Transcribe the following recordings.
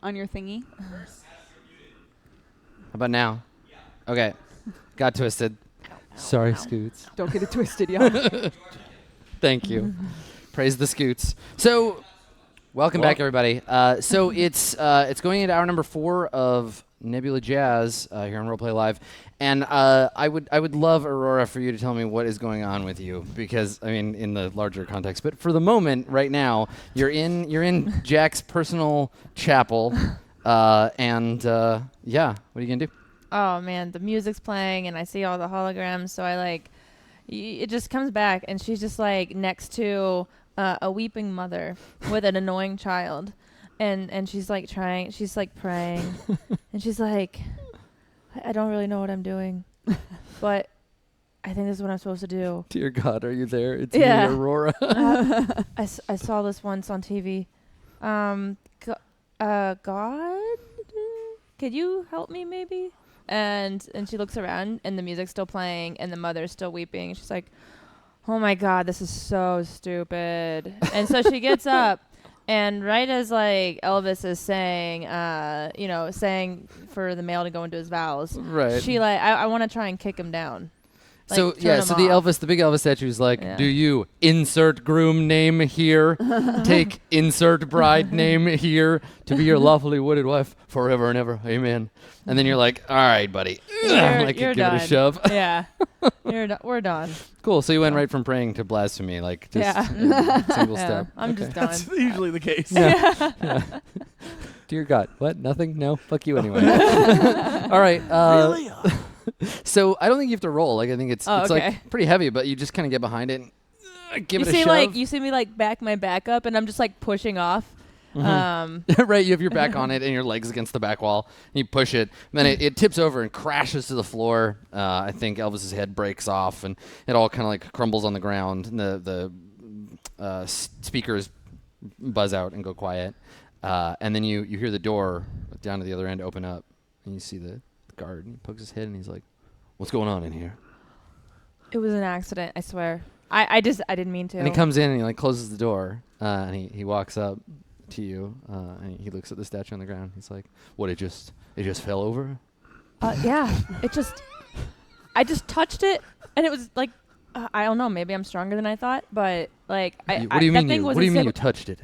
on your thingy. How about now? Okay. Got twisted. Sorry, Scoots. Don't get it twisted, y'all. Thank you. Praise the Scoots. So, welcome back, everybody. So it's going into hour number 4 of Nebula Jazz here on RollPlay Live, and I would love, Aurora, for you to tell me what is going on with you, because I mean in the larger context. But for the moment, right now, you're in Jack's personal chapel, and yeah, what are you gonna do? Oh man, the music's playing and I see all the holograms, so it just comes back and she's just like next to a weeping mother with an annoying child, and she's like praying, and she's like, I don't really know what I'm doing, but I think this is what I'm supposed to do. Dear God, are you there? It's me, Aurora. I saw this once on TV. God, could you help me maybe? And she looks around and the music's still playing and the mother's still weeping. She's like, oh my God, this is so stupid. And so she gets up, and right as like Elvis is saying, saying for the male to go into his vows, right? She like, I want to try and kick him down. Like, so yeah, so the big Elvis statue is like, do you insert groom name here, take insert bride name here to be your lawfully wedded wife forever and ever, amen. And then you're like, all right, buddy, like you're give done. it a shove. Yeah, we're done. Cool. So you went right from praying to blasphemy, like just single step. I'm just done. That's usually the case. Yeah. Dear God, what? Nothing? No. Fuck you anyway. All right. Really? So I don't think you have to roll. Like I think it's okay. like pretty heavy, but you just kind of get behind it and give it a shove. Like you see me like back my back up, and I'm just like pushing off. Mm-hmm. Right, you have your back on it and your legs against the back wall. And you push it, and then it tips over and crashes to the floor. I think Elvis's head breaks off, and it all kind of like crumbles on the ground. And the speakers buzz out and go quiet. And then you hear the door down to the other end open up, and you see the guard. And he pokes his head, and he's like, "What's going on in here?" It was an accident, I swear. I didn't mean to. And he comes in and he like closes the door, and he walks up to you, and he looks at the statue on the ground. He's like, "What? It just fell over?" Yeah. I just touched it, and it was like, I don't know. Maybe I'm stronger than I thought, but like, what do you mean? What do you mean you touched it?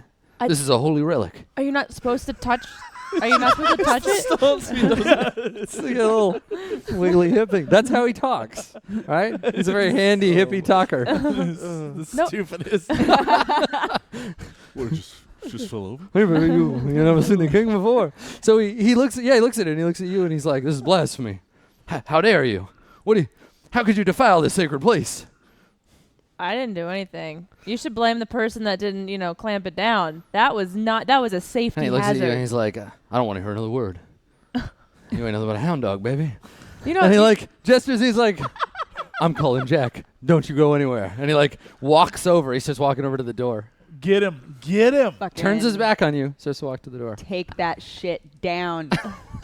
This is a holy relic. Are you not supposed to touch? Are you not supposed to touch it? It's like a little wiggly hippie. That's how he talks, right? He's a very handy hippie talker. The stupidest. What, it just fell over? Wait a minute, you never seen the king before. So he looks at it, and he looks at you, and he's like, "This is blasphemy. How dare you? How could you defile this sacred place?" I didn't do anything. You should blame the person that didn't, clamp it down. That was a safety hazard. And he looks at you and he's like, "I don't want to hear another word. You ain't nothing but a hound dog, baby." And he like gestures. He's like, "I'm calling Jack. Don't you go anywhere." And he like walks over. He starts walking over to the door. Get him. Turns his back on you. Starts to walk to the door. Take that shit down.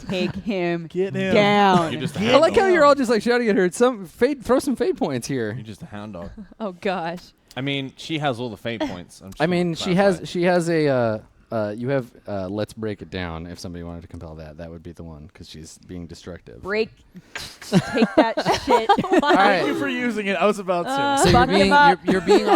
Take him Get him down. You're just I like how you're all just like shouting at her. Throw some fade points here. You're just a hound dog. Oh gosh. I mean, she has all the fade points. I mean, she has a. You have let's break it down. If somebody wanted to compel that would be the one because she's being destructive. Take that shit. All right. Thank you for using it. I was about to. So you're being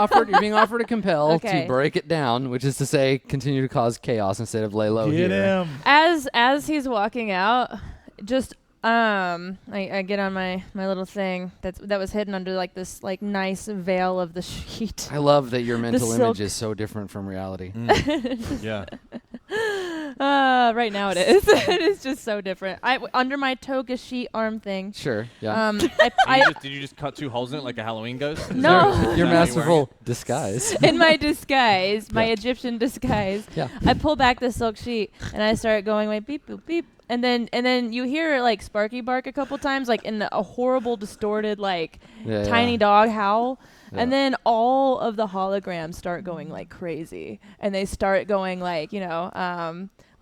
offered a compel to break it down, which is to say, continue to cause chaos instead of lay low. Get him. As he's walking out, just I get on my little thing that was hidden under like this like nice veil of the sheet. I love that your mental image is so different from reality. Yeah. Right now it is. It is just so different. Under my toga sheet arm thing. Sure. Yeah. Did you just cut 2 holes in it like a Halloween ghost? No. Your masterful disguise. In my disguise, my Egyptian disguise. Yeah. I pull back the silk sheet and I start going like beep boop beep. And then you hear like Sparky bark a couple times, like in a horrible, distorted, like tiny dog howl. Yeah. And then all of the holograms start going like crazy, and they start going like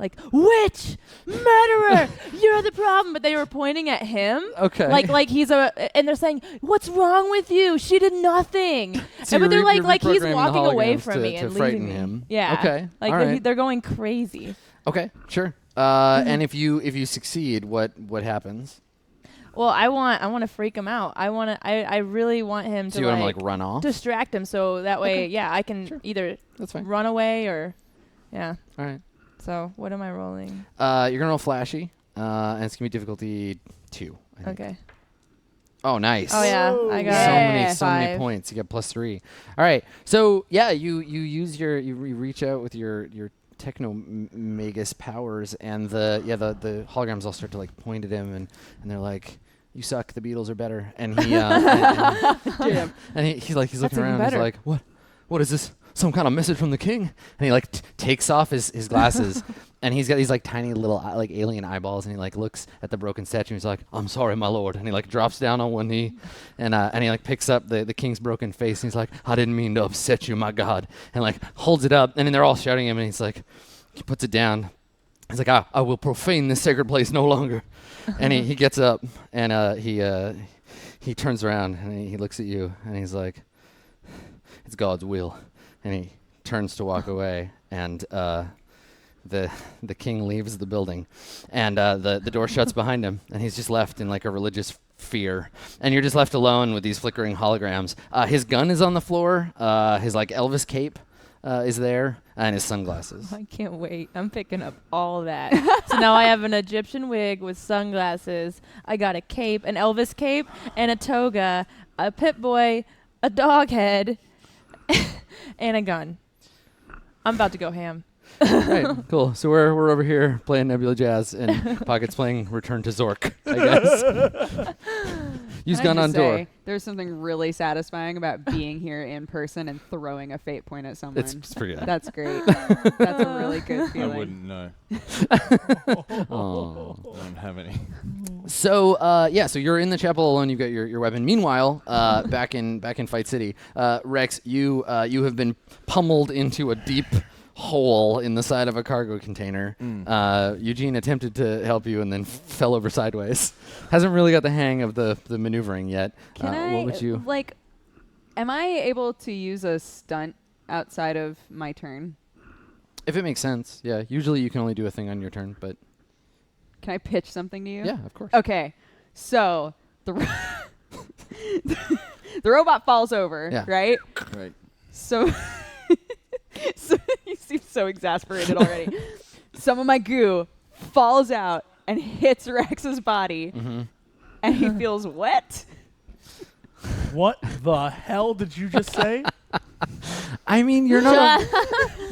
like witch, murderer, you're the problem. But they were pointing at him. Okay. Like he's and they're saying, "What's wrong with you? She did nothing." So but they're like he's reprogramming walking the away holograms from me to and frighten leaving him. me. Yeah. Okay. Like all right. they're going crazy. Okay, sure. And if you succeed, what happens? Well, I want to freak him out. I really want him So to you want him to like run off? distract him, so that way, I can either That's fine. run away or, All right. So what am I rolling? You're gonna roll flashy, and it's gonna be difficulty 2. I think. Okay. Oh, nice. Oh yeah, I got So many 5. points. You get +3. All right. So yeah, you use you reach out with your Technomagus powers, and the holograms all start to like point at him, and they're like, "You suck. The Beatles are better." And he he's looking around. And he's like, "What is this? Some kind of message from the king?" And he like takes off his glasses, and he's got these like tiny little like alien eyeballs, and he like looks at the broken statue. And he's like, "I'm sorry, my lord," and he like drops down on one knee, and he like picks up the king's broken face, and he's like, "I didn't mean to upset you, my god," and like holds it up, and then they're all shouting at him, and he's like, he puts it down. He's like, I will profane this sacred place no longer," and he gets up, and he turns around, and he looks at you, and he's like, "It's God's will." And he turns to walk away, and the king leaves the building, and the door shuts behind him, and he's just left in like a religious fear. And you're just left alone with these flickering holograms. His gun is on the floor. His like Elvis cape is there, and his sunglasses. I can't wait. I'm picking up all that. So now I have an Egyptian wig with sunglasses. I got a cape, an Elvis cape, and a toga, a Pip-Boy, a dog head, and a gun. I'm about to go ham. Right, cool. So we're over here playing Nebula Jazz, and Pocket's playing Return to Zork, I guess. Use gun on door. There's something really satisfying about being here in person and throwing a fate point at someone. It's pretty good. That's great. That's a really good I feeling. wouldn't know. Oh. I don't have any. So so you're in the chapel alone. You've got your weapon. Meanwhile, back in Fight City, Rex, you have been pummeled into a deep hole in the side of a cargo container. Eugene attempted to help you and then fell over sideways. Hasn't really got the hang of the maneuvering yet. What would you am I able to use a stunt outside of my turn? If it makes sense, yeah. Usually you can only do a thing on your turn, but Can I pitch something to you? yeah, of course. Okay. So the the robot falls over, Yeah. right? Right. So so you seem so exasperated already. Some of my goo falls out and hits Rex's body, and he feels wet. What the hell did you just say? I mean, you're not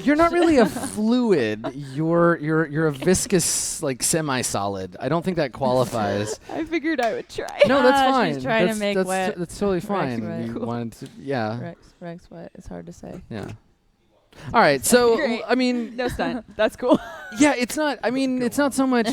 you're not really a fluid. You're a viscous, like semi-solid. I don't think that qualifies. I figured I would try. No, that's Ah, fine. she's trying to make that's wet. That's totally fine. wet. You Cool. wanted to, yeah, Rex, what? It's hard to say. yeah. All right, so Great. I mean, No stunt. That's cool. yeah, it's not. I mean, it's not so much.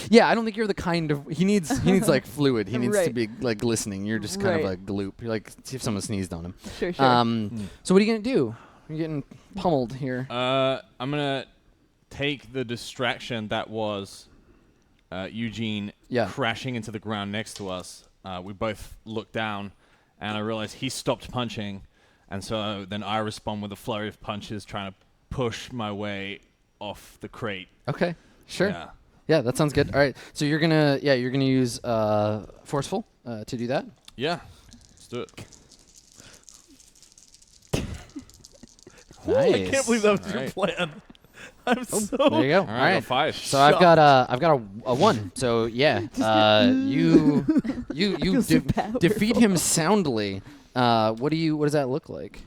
Yeah, I don't think you're the kind of. He needs like fluid. He needs to Right. be like glistening. You're just kind of Right. a gloop. You're like, see if someone sneezed on him. Sure. So what are you gonna do? You're getting pummeled here. I'm gonna take the distraction that was Eugene Yeah. crashing into the ground next to us. We both looked down, and I realized he stopped punching, and so then I respond with a flurry of punches, trying to push my way off the crate. Okay, sure. Yeah. Yeah, that sounds good. All right, so you're gonna use forceful to do that. Yeah. Let's do it. Nice. I can't believe that was your Alright. plan. I'm so. There you go. All right. I got 5. So I've got a 1. So yeah, you defeat him soundly. What does that look like?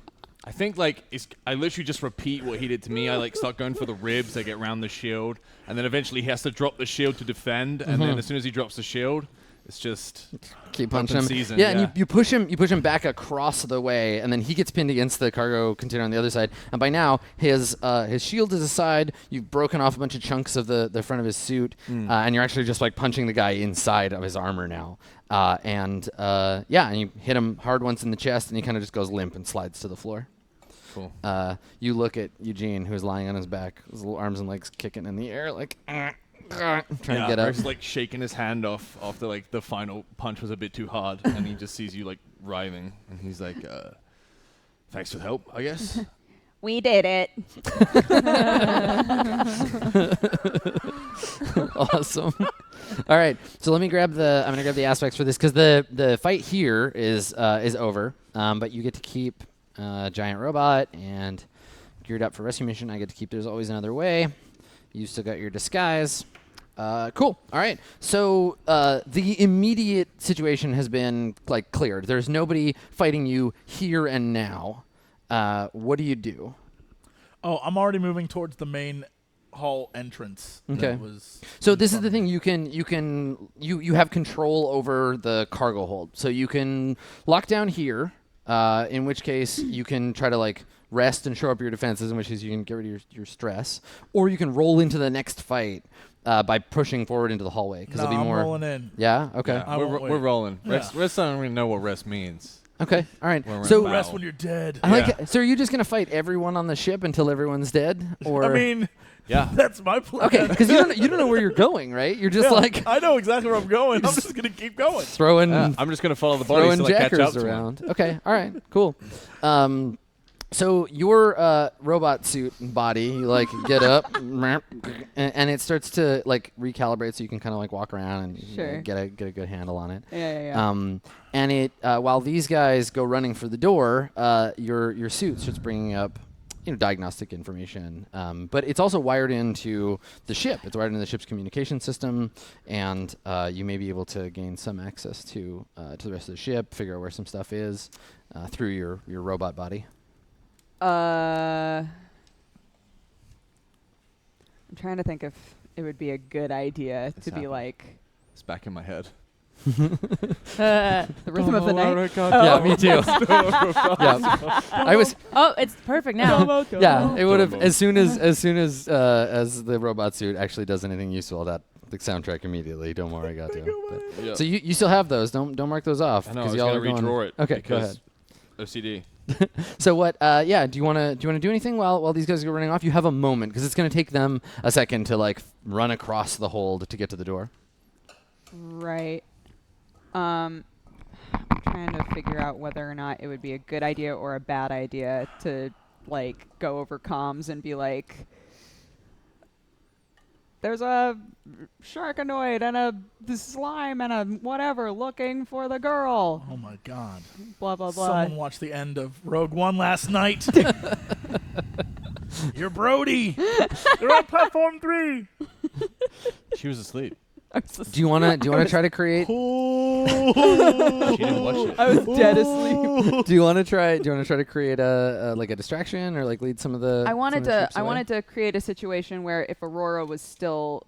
I think like I literally just repeat what he did to me. I like start going for the ribs. I get around the shield, and then eventually he has to drop the shield to defend. And then as soon as he drops the shield, it's just Keep punching him. season, yeah, and yeah. you push him back across the way, and then he gets pinned against the cargo container on the other side. And by now, his shield is aside. You've broken off a bunch of chunks of the front of his suit, and you're actually just like punching the guy inside of his armor now. And you hit him hard once in the chest, and he kind of just goes limp and slides to the floor. cool. You look at Eugene, who's lying on his back, his little arms and legs kicking in the air, like trying to get up. Rex like shaking his hand off after like the final punch was a bit too hard, and he just sees you like writhing, and he's like, "Thanks for the help, I guess." We did it. Awesome. All right, so let me grab the. I'm gonna grab the aspects for this because the fight here is over. But you get to keep giant robot and geared up for rescue mission. I get to keep There's Always Another Way. You still got your disguise. Cool. All right. So the immediate situation has been cleared. There's nobody fighting you here and now. What do you do? Oh, I'm already moving towards the main hall entrance. Okay. That was So in this is front the of me. thing. You have control over the cargo hold. So you can lock down here. In which case you can try to rest and shore up your defenses. In which case you can get rid of your stress, or you can roll into the next fight by pushing forward into the hallway because No, it'll be I'm more. rolling in. Yeah. Okay. Yeah, I we're, won't we're wait. rolling. Yeah. Rest don't even know what rest means. Okay. All right. When we're So in Rest battle. when you're dead. I like Yeah. it. So are you just gonna fight everyone on the ship until everyone's dead, or? I mean, Yeah. that's my plan. okay, because you don't know where you're going, right? You're just Yeah, I know exactly where I'm going. I'm just gonna keep going. throwing I'm just gonna follow the body throwing till I catch up jackers to him. around. Okay. All right. Cool. So your robot suit body, you get up, and it starts to recalibrate, so you can kind of walk around and Sure. get a good handle on it. Yeah. And it while these guys go running for the door, your suit starts bringing up diagnostic information. But it's also wired into the ship. It's wired into the ship's communication system, and you may be able to gain some access to the rest of the ship, figure out where some stuff is through your robot body. I'm trying to think if it would be a good idea It's to be happening. It's back in my head. the rhythm of the night. Yeah, me too. Yeah, I was. Oh, it's perfect now. Yeah, it would have as soon as the robot suit actually does anything useful. That the soundtrack immediately. Don't worry, I got to. Yeah. So you still have those. Don't mark those off. I know. I 'cause was y'all gonna are going- redraw it. Okay, go because ahead. OCD. So what? Yeah. Do you want to do anything while these guys are running off? You have a moment because it's going to take them a second to run across the hold to get to the door. Right. I'm trying to figure out whether or not it would be a good idea or a bad idea to go over comms and be like, there's a sharkanoid and a slime and a whatever looking for the girl. Oh my God. Blah blah blah. Someone watched the end of Rogue One last night. You're Brody. You're on platform 3. She was asleep. Do you want to try to create? She didn't watch it. I was dead asleep. Do you want to try to create a distraction or lead some of the? I wanted some of the ships I away? wanted to create a situation where if Aurora was still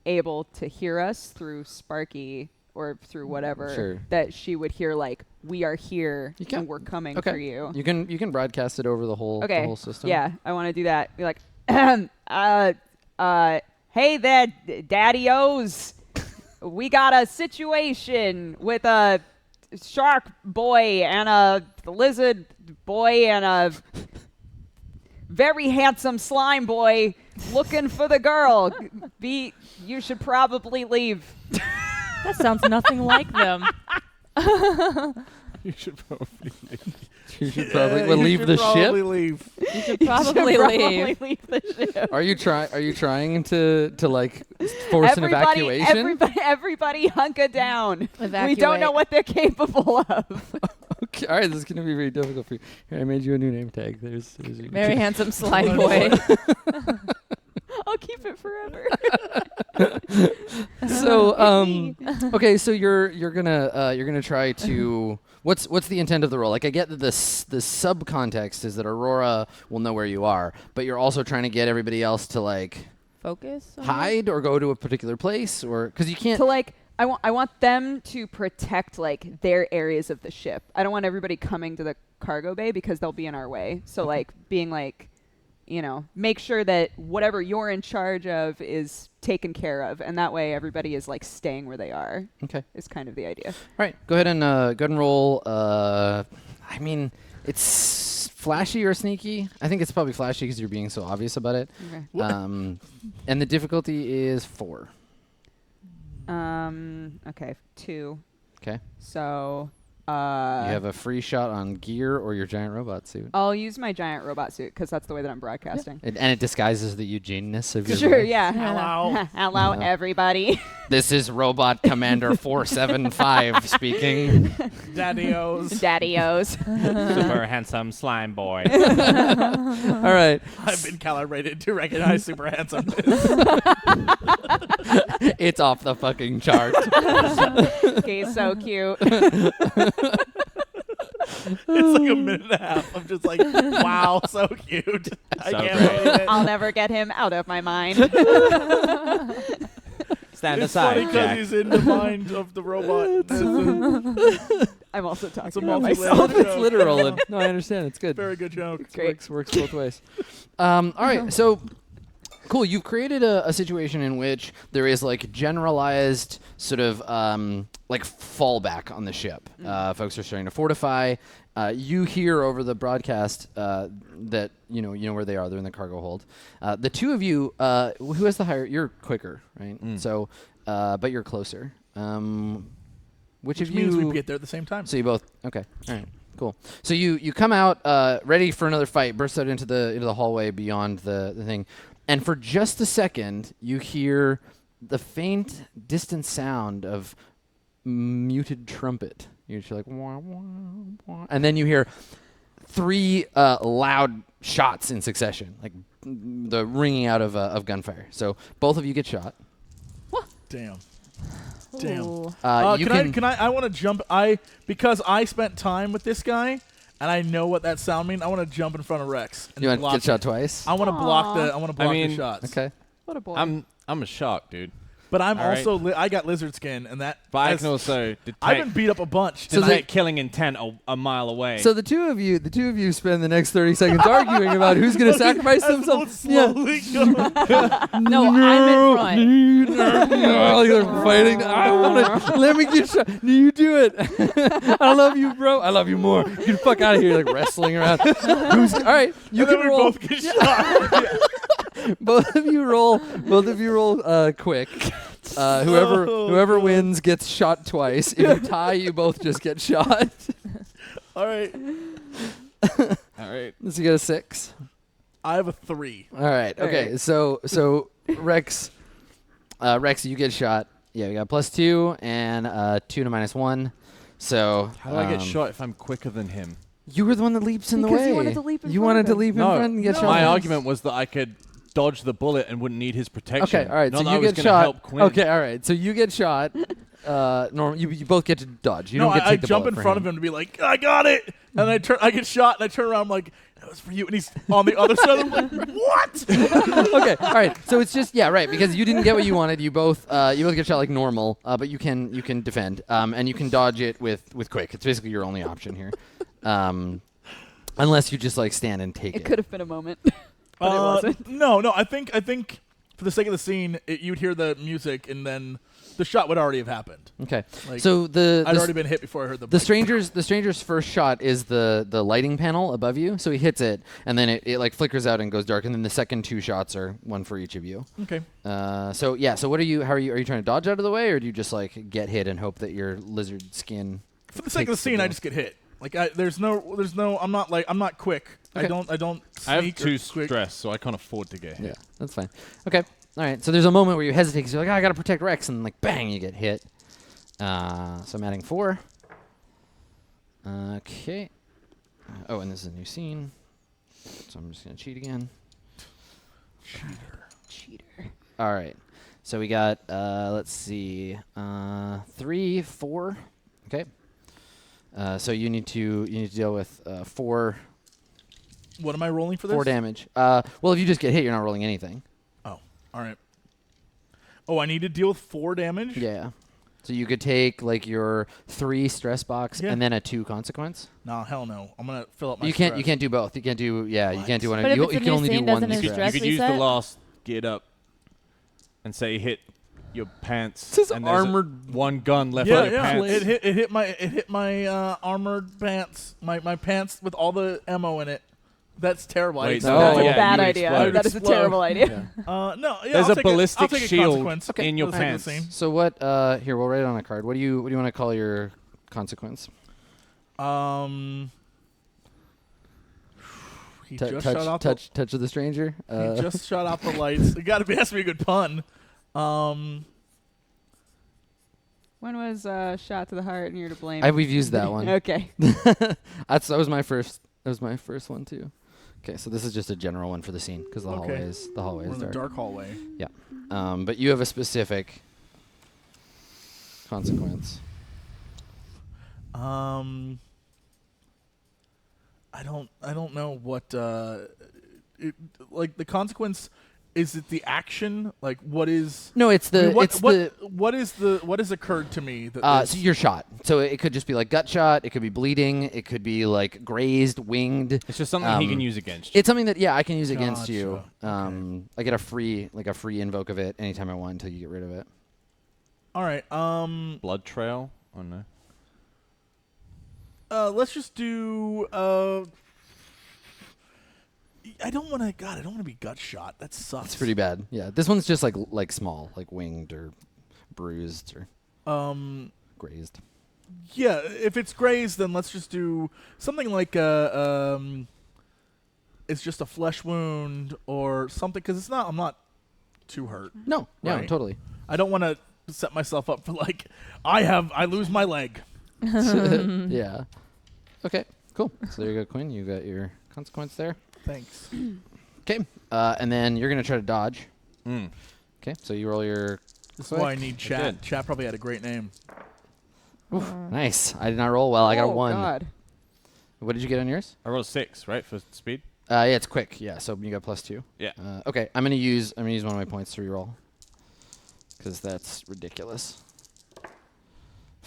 able to hear us through Sparky or through whatever, Sure. that she would hear we are here You can- and we're coming Okay. for you. You can broadcast it over the whole system. Yeah, I want to do that. Be like, hey there, Daddy-O's. We got a situation with a shark boy and a lizard boy and a very handsome slime boy looking for the girl. You should probably leave. That sounds nothing like them. You should probably leave. You should probably leave the ship. Leave. You should You probably should leave. leave the ship. Are you trying to force an evacuation? Everybody hunker down. We don't know Evacuate. what they're capable of. Okay. All right, this is gonna be very difficult for you. Here, I made you a new name tag. There's your Very handsome slime boy. I'll keep it forever. So okay, so you're gonna try to what's the intent of the role? I get that the subcontext is that Aurora will know where you are, but you're also trying to get everybody else to Focus. on it? hide or go to a particular place, or because you can't. To I want them to protect their areas of the ship. I don't want everybody coming to the cargo bay because they'll be in our way. So being make sure that whatever you're in charge of is taken care of, and that way everybody is staying where they are. Okay. Is kind of the idea. All right, go ahead and roll. I mean, it's flashy or sneaky. I think it's probably flashy because you're being so obvious about it. Okay. And the difficulty is 4. Okay, 2. Okay. So You have a free shot on gear or your giant robot suit. I'll use my giant robot suit because that's the way that I'm broadcasting. And it disguises the Eugene-ness of your Sure, voice. yeah. Hello. Hello, everybody. This is Robot Commander 475 speaking. Daddy-O's. Daddy-O's. Super handsome slime boy. All right. I've been calibrated to recognize super handsomeness. It's off the fucking chart. He's so cute. It's like a minute and a half. I'm just like, wow, so cute. I So can't great. believe it. I'll never get him out of my mind. Stand It's funny aside, because Jack. he's in the mind of the robot. I'm also talking It's a about multi-layered myself. joke. It's literal. And, no, I understand. It's good. Very good joke. Great. Works both ways. All right. So, cool. You've created a situation in which there is like generalized sort of like fallback on the ship. Folks are starting to fortify. You hear over the broadcast that you know where they are. They're in the cargo hold. The two of you, who has the higher? You're quicker, right? So, but you're closer. Which of Which means you? we get there at the same time. So you both okay. All right. Cool. So you come out ready for another fight, burst out into the hallway beyond the thing, and for just a second you hear the faint, distant sound of muted trumpet. You're just like wah, wah, wah. And then you hear 3 loud shots in succession, like the ringing out of gunfire. So both of you get shot. Damn. Damn. Ooh. You Can I want to jump. Because I spent time with this guy and I know what that sound means. I want to jump in front of Rex. And You want to block get shot it. twice? I want to block the. I want to block mean, the shots. Okay. What a boy. I'm a shark, dude. But I'm All right. also. I got lizard skin, and that. But I that's- can also I've been detect, beat up a bunch. So detect killing intent a mile away. So the two of you spend the next 30 seconds arguing about who's going to sacrifice themselves. Slowly going. No, I'm in front. You're fighting. I want to. Let me get shot. You do it. I love you, bro. I love you more. Get the fuck out of here. Like wrestling around. All right. You And then can we roll. both get shot. Both of you roll. Both of you roll quick. Whoever wins gets shot twice. If you tie, you both just get shot. All right. All right. So you got a 6. I have a 3. All right. Okay. right. So Rex, you get shot. Yeah, we got +2 and 2 to -1. So How do I get shot if I'm quicker than him? You were the one that leaps in the Because way. you wanted to leap in You front wanted of to him. leap in No, front and get shot. My argument was that I could dodge the bullet and wouldn't need his protection. Okay. All right. Not So that I you was get gonna shot. help Quinn. Okay. All right. So you get shot. You both get to dodge. You No, don't get to I take the jump bullet in for front of him to be like, I got it. And I get shot, and I turn around, I'm like, that was for you. And he's on the other side. I'm like, what? Okay. All right. So it's just right because you didn't get what you wanted. You both get shot like normal, but you can defend and you can dodge it with quick. It's basically your only option here, unless you just like stand and take it. It could have been a moment, but it wasn't. No. I think for the sake of the scene, you'd hear the music, and then the shot would already have happened. Okay. Like, So I'd already been hit before I heard The stranger's first shot is the lighting panel above you. So he hits it, and then it like flickers out and goes dark, and then the second 2 shots are one for each of you. Okay. So what are you? How are you? Are you trying to dodge out of the way, or do you just like get hit and hope that your lizard skin? For the sake of the takes the scene, I blow? just get hit. Like there's no. I'm not quick. Okay. I don't. I have sneak or 2 quick. stress, so I can't afford to get hit. Yeah, that's fine. Okay. All right. So there's a moment where you hesitate because you're like, I gotta protect Rex, and like bang, you get hit. So I'm adding 4. Okay. Oh, and this is a new scene. So I'm just gonna cheat again. Cheater. All right. So we got let's see, 3, 4. Okay. So you need to deal with 4 What am I rolling for this? 4 damage. Well, if you just get hit, you're not rolling anything. Oh, all right. Oh, I need to deal with 4 damage. Yeah. So you could take like your 3 stress box Yeah. and then a 2 consequence. No, hell no. I'm gonna fill up my. You can't stress. do both. You can't do you can't do one. But if You it's a can new only do scene, one doesn't it stress. stress You could use the reset? last get up and say hit your pants. This is and there's armored- one gun left Yeah, on your yeah. pants. It hit my armored pants. My pants with all the ammo in it. That's terrible. Wait, No, Oh, that's yeah, a bad you idea. explode. That is a Explode. terrible idea. No, yeah. There's I'll a take ballistic I'll take a shield consequence. in your For the sake of the pants. scene. So what? Here, we'll write it on a card. What do you want to call your consequence? He just shut off touch of the stranger. he just shut off the lights. It got to be has to be a good pun. When was shot to the heart and you're to blame? We've used that one. Okay. That was my first. That was my first one too. Okay, so this is just a general one for the scene because the hallway is We're in dark. the dark hallway. Yeah, but you have a specific consequence. I don't know what like the consequence. Is it the action? Like what is? No, it's the what has occurred to me that so you're shot. So it could just be like gut shot. It could be bleeding. It could be like grazed, winged. It's just something he can use against you. It's something that I can use against you. Okay. I get a free invoke of it anytime I want until you get rid of it. All right. Blood trail? Oh no. Let's just do. I don't want to be gut shot. That sucks. It's pretty bad. Yeah, this one's just like small, like winged or bruised or grazed. Yeah, if it's grazed, then let's just do something like it's just a flesh wound or something because it's not. I'm not too hurt. No, right? yeah, totally. I don't want to set myself up for like I lose my leg. Yeah. Okay. Cool. So there you go, Quinn. You got your consequence there. Thanks. Okay. And then you're gonna try to dodge. Mm. Okay. So you roll your. This is why I need chat. Chat probably had a great name. Oof, nice. I did not roll well. I got a 1. God. What did you get on yours? I rolled 6, right, for speed? Yeah, it's quick. Yeah, so you got +2. Yeah. Okay, I'm gonna use one of my points to reroll because that's ridiculous.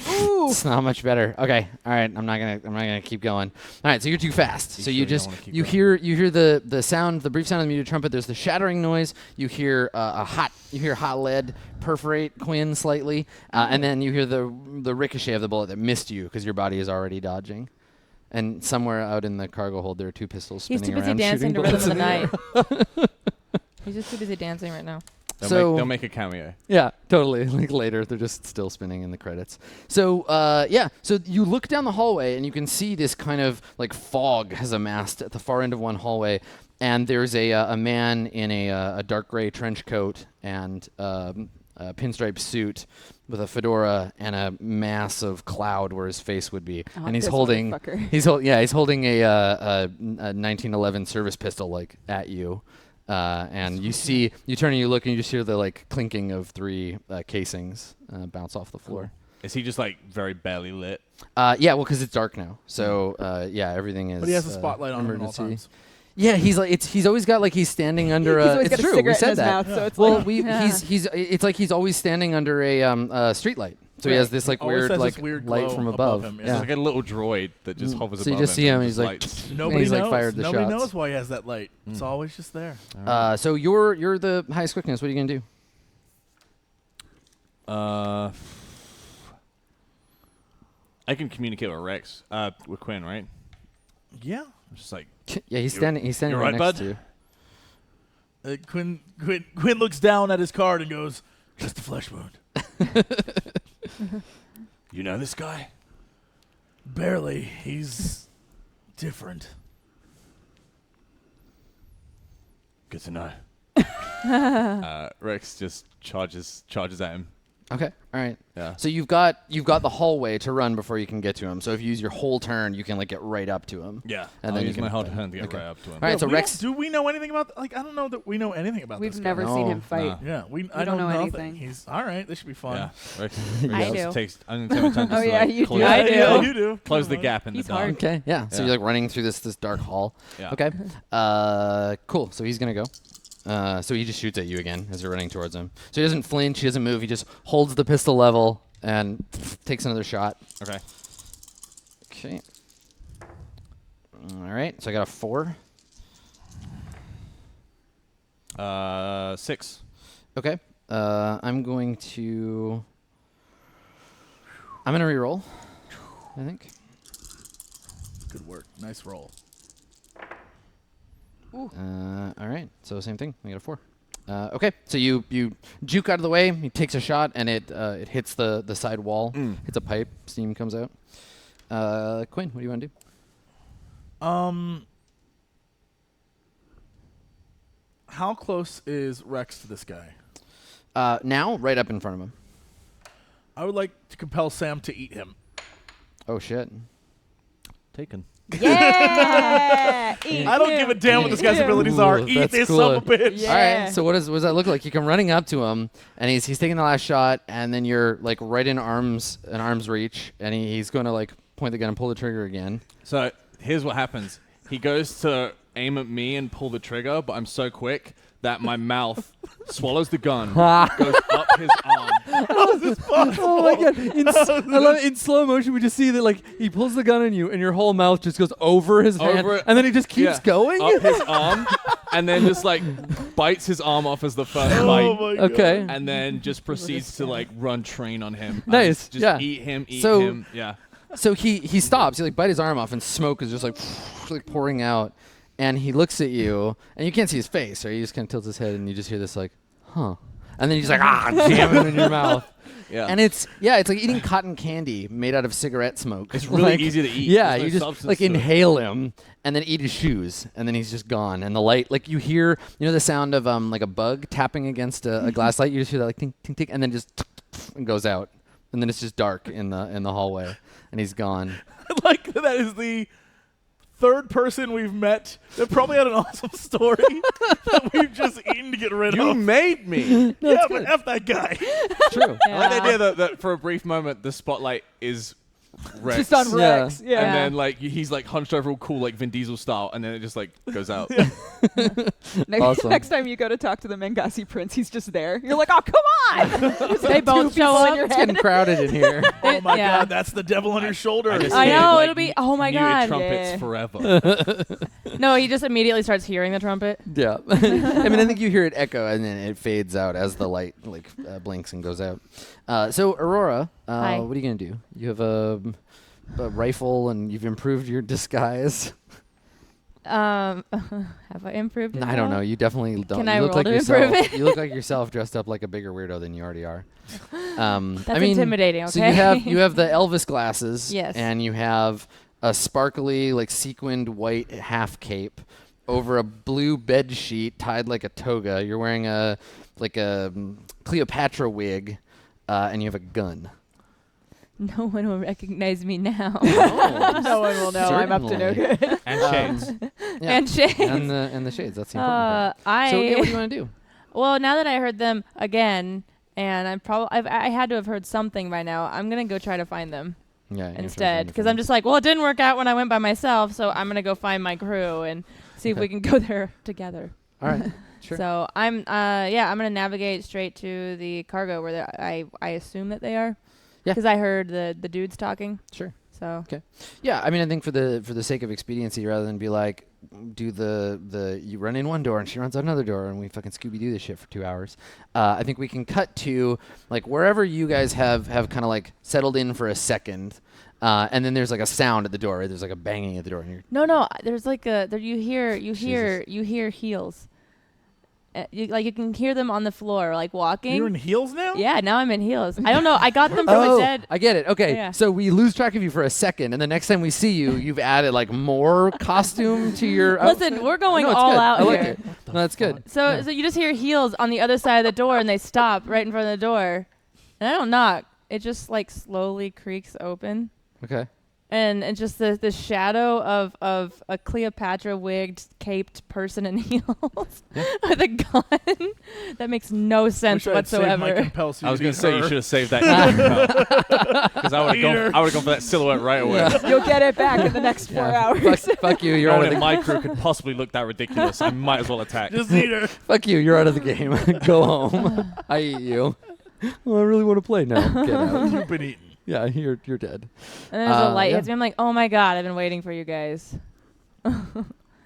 Ooh. It's not much better. Okay, all right. I'm not gonna keep going. All right, so you're too fast. So you just you hear the sound, the brief sound of the muted trumpet. There's the shattering noise. You hear hot lead perforate Quinn slightly, and then you hear the ricochet of the bullet that missed you because your body is already dodging. And somewhere out in the cargo hold, there are 2 pistols He's spinning too busy around dancing to shooting Rhythm of the bullets. Night. He's just too busy dancing right now. They'll make a cameo. Yeah, totally. Like later, they're just still spinning in the credits. So so you look down the hallway and you can see this kind of like fog has amassed at the far end of one hallway, and there's a man in a dark gray trench coat and a pinstripe suit with a fedora and a massive cloud where his face would be, and he's holding he's holding a 1911 service pistol like at you. And you turn and you look and you just hear the like clinking of 3 casings bounce off the floor. Is he just like very barely lit? Yeah, well, because it's dark now. So everything is. But he has a spotlight on him at all emergency. times. Yeah, he's always got like he's standing under a. He's always It's got a true. We cigarette said in his that. mouth, so it's Well, like it's like he's always standing under a street light. So he has this like Always weird has like this weird light glow from above above. him, Yeah. It's like a little droid that just hovers above So him. you just see him and and he's like. lights. Nobody he's knows. like fired the Nobody shots. knows why he has that light. It's always just there. So you're the highest quickness. What are you gonna do? I can communicate with Rex, with Quinn, right? Yeah. I'm just like, Yeah, he's standing. He's standing you're right right, next to you. Quinn looks down at his card and goes, "Just a flesh wound." you know this guy? Barely. He's different. Good to know. Rex just charges at him. Okay. All right. Yeah. So you've got the hallway to run before you can get to him. So if you use your whole turn, you can like get right up to him. Yeah. And I'll then you use can my whole fight. turn to get Okay. right up to him. All right. So Rex. Do we know anything about? Like, I don't know that we know anything about we've this never guy. seen No. him fight. No. Yeah, I don't know nothing. anything. He's all right. This should be fun. Yeah. Rex I just do. takes. I'm gonna take my time Oh, to yeah, like you close, do. I do. Yeah, you do. close the gap in He's the dark. hard. Okay. Yeah. So Yeah. you're like running through this dark hall. Yeah. Okay. Cool. So he's gonna go. So he just shoots at you again as you're running towards him. So he doesn't flinch. He doesn't move. He just holds the pistol level and takes another shot. Okay. Okay. All right. So I got a 4. 6. Okay. I'm going to reroll, I think. Good work. Nice roll. All right. So same thing. I got a 4. Okay. So you juke out of the way. He takes a shot, and it hits the side wall. Hits a pipe. Steam comes out. Quinn, what do you want to do? How close is Rex to this guy? Now, right up in front of him. I would like to compel Sam to eat him. Oh, shit. Taken. Yeah. Eat I don't him. give a damn what this guy's Eat him. abilities are. Ooh, Eat that's this cool. son of a bitch. Yeah. All right, so what does that look like? You come running up to him, and he's taking the last shot, and then you're like right in arm's reach, and he's going to like point the gun and pull the trigger again. So here's what happens. He goes to aim at me and pull the trigger, but I'm so quick that my mouth swallows the gun, goes up his arm. Oh my god! I love it. In slow motion, we just see that like he pulls the gun on you, and your whole mouth just goes over his hand, Over it. and then he just keeps going. Up his arm, and then just like bites his arm off as the first bite. Oh my God. Okay. And then just proceeds to like run train on him. Nice, Just yeah. eat him. So- Him. Yeah. So he stops. He like bite his arm off, and smoke is just like like pouring out. And he looks at you, and you can't see his face, right? He just kind of tilts his head, and you just hear this like, huh. And then he's like, jam him in your mouth. Yeah. And it's like eating cotton candy made out of cigarette smoke. It's really Like, easy to eat. Yeah, There's no you just substance like to it. inhale him and then eat his shoes, and then he's just gone. And the light, like you hear, the sound of like a bug tapping against a glass light. You just hear that like ting ting ting, and then just and goes out, and then it's just dark in the hallway, and he's gone. Like that is the third person we've met that probably had an awesome story that we've just eaten to get rid You of. made me. Yeah, but F that guy. True. I like the idea that for a brief moment the spotlight is Rex. Just on Yeah. Rex. Yeah. And then like he's like hunched over all cool like Vin Diesel style, and then it just like goes out. Awesome. Next time you go to talk to the Mangasi prince, he's just there. You're like, oh, come on. They both show in up. your It's getting crowded in here. Oh my Yeah. God, that's the devil on your shoulder. just I hear, know, like, it'll be- oh my muted God. trumpets Yeah. forever. No, he just immediately starts hearing the trumpet. Yeah. I mean, I think you hear it echo, and then it fades out as the light like blinks and goes out. So Aurora, Hi. what are you gonna do? You have a rifle, and you've improved your disguise. Have I improved it? I don't now? know. You definitely don't. Can you I look roll like to yourself. improve it? You look like yourself dressed up like a bigger weirdo than you already are. That's I mean, intimidating, So okay? you have the Elvis glasses. Yes. And you have a sparkly, like sequined white half cape over a blue bed sheet tied like a toga. You're wearing a Cleopatra wig, and you have a gun. No one will recognize me now. No one will know. I'm up to no Certainly. good. And shades. Yeah. And shades. And the shades. That's the important part. So yeah, what do you want to do? Well, now that I heard them again, and I had to have heard something by now. I'm gonna go try to find them Yeah. instead, because I'm just like, well, it didn't work out when I went by myself, so I'm gonna go find my crew and see if we can go there together. All right. Sure. So I'm gonna navigate straight to the cargo where I assume that they are. Yeah. Because I heard the dudes talking. Sure. So. Yeah, I mean, I think for the sake of expediency, rather than be like, do you run in one door and she runs out another door and we fucking Scooby-Doo this shit for 2 hours. I think we can cut to like wherever you guys have kind of like settled in for a second, and then there's like a sound at the door. Right? There's like a banging at the door. And you're No. There's like you hear Jesus. heels. You can hear them on the floor, like walking. You're in heels now? Yeah, now I'm in heels. I don't know. I got them from a dead. I get it. Okay, Yeah. so we lose track of you for a second, and the next time we see you, you've added like more costume to your. Listen, we're going No, it's all good. out I like here. it. No, that's good. So you just hear heels on the other side of the door, and they stop right in front of the door. And I don't knock. It just like slowly creaks open. Okay. And just the shadow of a Cleopatra wigged, caped person in heels with a gun. That makes no sense Wish I had saved my whatsoever. compel so I was you going to say you her. should have saved that because I would have gone for that silhouette right away. Yeah. You'll get it back in the next 4 hours. Fuck you. You're No out one of in the my crew could possibly look that ridiculous. I might as well attack. Just eat her. Fuck you. You're out of the game. Go home. I eat you. Well, I really want to play now. Get out. You've been eaten. Yeah, you're dead. And there's a light yeah. hits me. I'm like, oh my god, I've been waiting for you guys.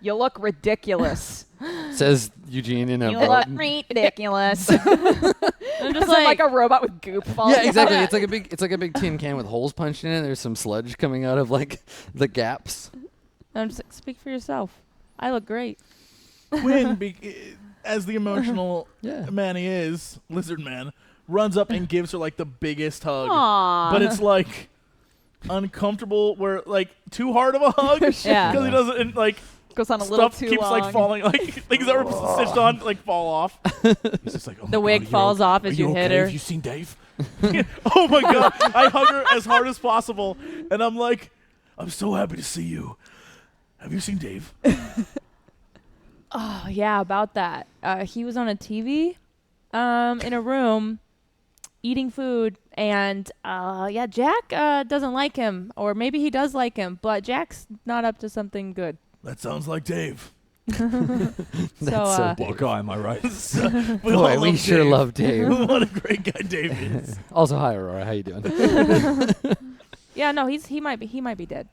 You look ridiculous. Says Eugene in a You boat. look ridiculous. I'm Just just like a robot with goop falling Yeah, exactly. out. It's like a big tin can with holes punched in it. There's some sludge coming out of like the gaps. I'm just like, speak for yourself. I look great. Quinn, as the emotional Yeah. man he is, lizard man, runs up and gives her like the biggest hug. Aww. But it's like uncomfortable, where like too hard of a hug. Yeah. Because he doesn't and, like. Goes on a little Stuff too keeps long. like falling, like things that were stitched on like fall off. He's just like, oh The my wig God, falls off are as you okay? hit her. Have you seen Dave? Oh my God! I hug her as hard as possible, and I'm like, I'm so happy to see you. Have you seen Dave? Oh yeah, about that. He was on a TV, in a room, eating food, and yeah, Jack doesn't like him, or maybe he does like him, but Jack's not up to something good. That sounds like Dave. So What guy am I right? We all Boy, we love sure Dave. love Dave. What a great guy Dave is. Also, hi Aurora, how you doing? yeah, no, he might be dead.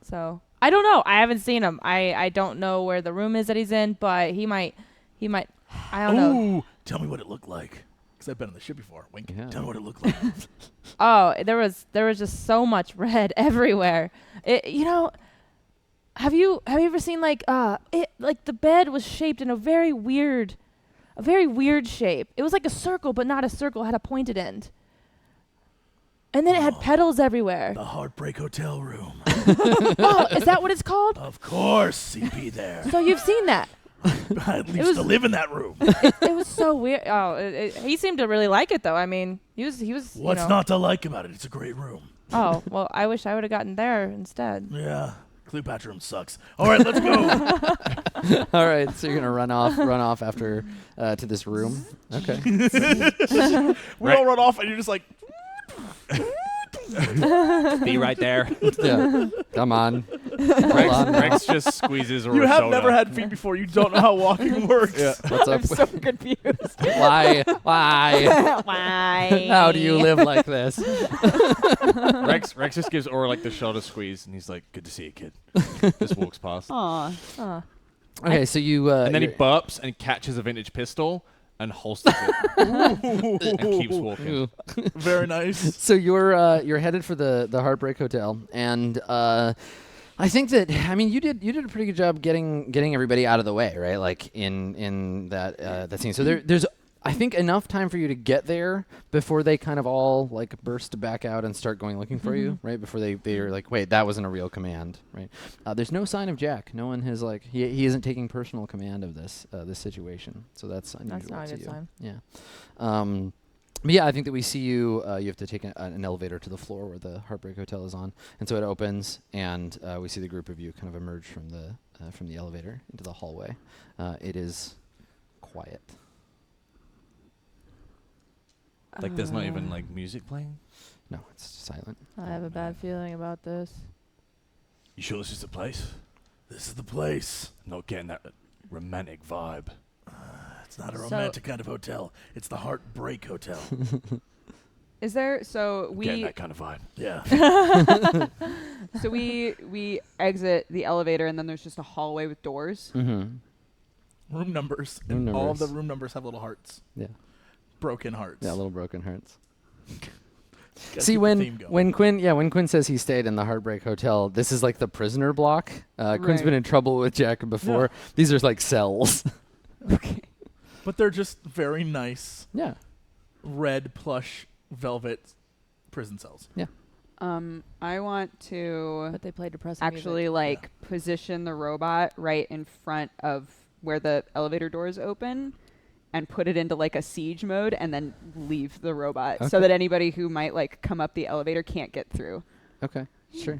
So I don't know. I haven't seen him. I don't know where the room is that he's in, but he might. I don't know. Ooh, tell me what it looked like. Because I've been on the ship before. Wink. Yeah. Tell me what it looked like. Oh, there was just so much red everywhere. Have you ever seen like the bed was shaped in a very weird shape. It was like a circle, but not a circle. It had a pointed end. And then it had petals everywhere. The Heartbreak Hotel room. Oh, is that what it's called? Of course, CP there. So you've seen that. I used to live in that room. It was so weird. Oh, he seemed to really like it though. I mean, he was. What's not to like about it? It's a great room. Oh well, I wish I would have gotten there instead. Yeah. Cleopatra room sucks. All right, let's go. All right, so you're gonna run off after to this room. Okay. We all run off, and you're just like, Be right there. Yeah. Come on. Hold on. Rex just squeezes you Aurora's have shoulder. never had feet before. You don't know how walking works. Yeah. What's up? I'm so confused. Why? Why? How do you live like this? Rex just gives Aura like the shoulder squeeze, and he's like, "Good to see you, kid." Just walks past, Aw. Okay, so you and then he you're- burps and catches a vintage pistol and holsters it and keeps walking. Ooh. Very nice. So you're headed for the Heartbreak Hotel, and I think that you did a pretty good job getting everybody out of the way, right? Like in that scene. So there's I think enough time for you to get there before they kind of all like burst back out and start going looking for you, right? Before they're like, wait, that wasn't a real command, right? There's no sign of Jack. No one has like he isn't taking personal command of this situation. So that's unusual. That's not a to good you. sign. Yeah. But yeah, I think that we see you. You have to take an elevator to the floor where the Heartbreak Hotel is on, and so it opens, and we see the group of you kind of emerge from the elevator into the hallway. It is quiet. Like there's not even like music playing. No, it's silent. I have a bad feeling about this. You sure this is the place? This is the place. I'm not getting that romantic vibe. It's not a So- romantic kind of hotel. It's the Heartbreak Hotel. Is there? So Getting we that kind of vibe. Yeah. so we exit the elevator and then there's just a hallway with doors. Mm-hmm. Room numbers. Room And all of the numbers. room numbers have little hearts. Yeah. Broken hearts. Yeah, little broken hearts. Gotta See, keep the theme when going. Quinn says he stayed in the Heartbreak Hotel, this is like the prisoner block. Quinn's Right. been in trouble with Jack before. These are like cells. Okay. But they're just very nice Yeah. red plush velvet prison cells. I want to But they play depressing actually music. like position the robot right in front of where the elevator doors open and put it into like a siege mode and then leave the robot so Okay. that anybody who might like come up the elevator can't get through. Okay. Sure.